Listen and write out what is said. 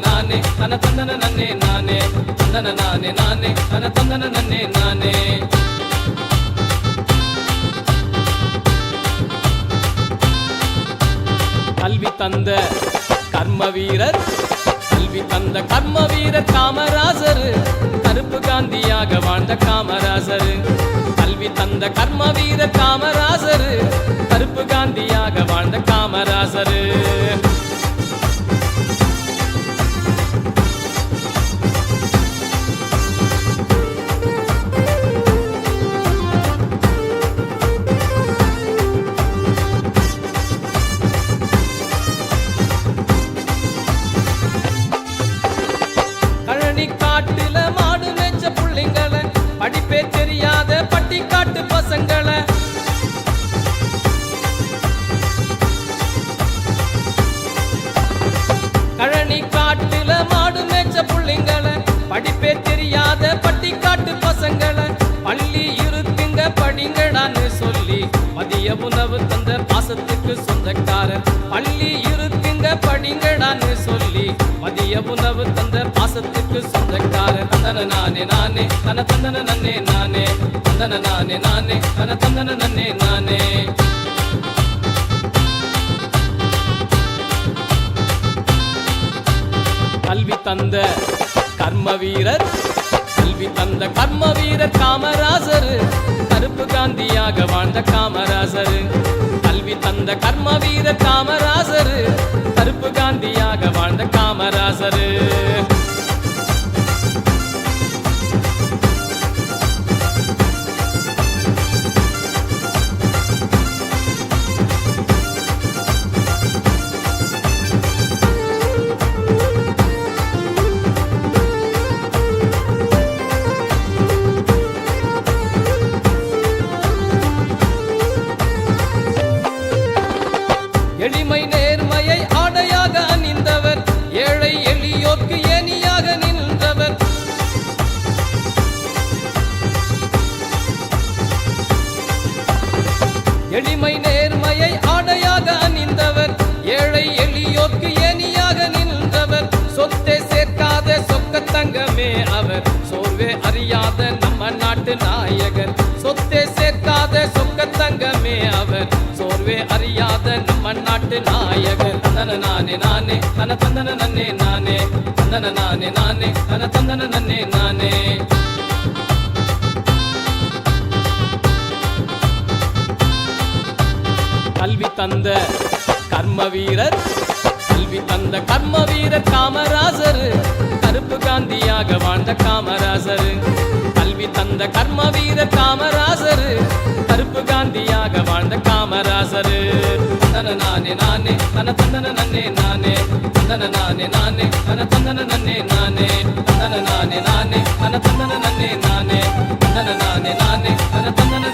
நானே தன தந்தன நன்னே நானே தந்தன நானே நானே தன தந்தன நன்னே நானே. கல்வி தந்த கர்ம வீரர் கல்வி தந்த கர்ம வீரர் காமராசர் கருப்பு காந்தியாக வாழ்ந்த காமராசர். கல்வி தந்த கர்ம வீரர் காமராசர் கருப்பு காந்தியாக வாழ்ந்த காமராசர். காட்டுல மாடு மேய்ச்ச புள்ளைங்களை படிப்பே தெரியாத பட்டிக்காட்டு பசங்களை கழனி காட்டுல மாடு மேய்ச்ச புள்ளைங்களை படிப்பே தெரியாத பட்டிக்காட்டு பசங்களை பள்ளி இருக்குங்க படிங்கடான்னு சொல்லி மதிய உணவு தந்த பாசத்துக்கு சொந்தக்காரர். பள்ளி இருக்குங்க படிங்கடான்னு சொல்லி மதிய உணவு தந்த பாசத்துக்கு சொந்தக்காரர். தந்தன நானே நானே தன தந்தன நன்னே நானே தந்தன நானே நானே தன தந்தன நன்னே நானே. கல்வி தந்த கர்ம வீரர் கல்வி தந்த கர்ம வீரர் காமராசர் கருப்பு காந்தியாக வாழ்ந்த காமராசர். கல்வி தந்த கர்ம வீரர் காமராசர் கருப்பு காந்தியாக வாழ்ந்த காமராசர். எளிமை நேர்மையை ஆடையாக அணிந்தவர் ஏழை எளியோர்க்கு ஏணியாக நின்றவர். எளிமை நேர்மையை ஆடையாக அணிந்தவர் ஏழை எளியோர்க்கு ஏணியாக நின்றவர். சொத்தை சேர்க்காத சொக்க தங்கமே அவர் சோர்வே அறியாத நம்ம நாட்டு நாயகர். சொத்தை சேர்க்காத சொக்க தங்கமே அவர் சோர்வே அறியாத நம்ம நாட்டு நாயகர். தந்தன நானே நானே தன தந்தன நன்னே நானே தந்தன நானே நானே தன தந்தன நன்னே நானே. கல்வி தந்த கர்ம வீரர் கல்வி தந்த கர்ம வீரர் காமராசர் கருப்பு காந்தியாக வாழ்ந்த காமராசர். கல்வி தந்த கர்ம வீரர் காமராசர் கருப்பு காந்தியாக வாழ்ந்த காமராசர். தந்தன நானே நானே தன தந்தன நன்னே நானே தந்தன நானே நானே தன தந்தன நன்னே நானே தந்தன நானே நானே தன தந்தன நன்னே நானே தந்தன நானே நானே தன தந்தன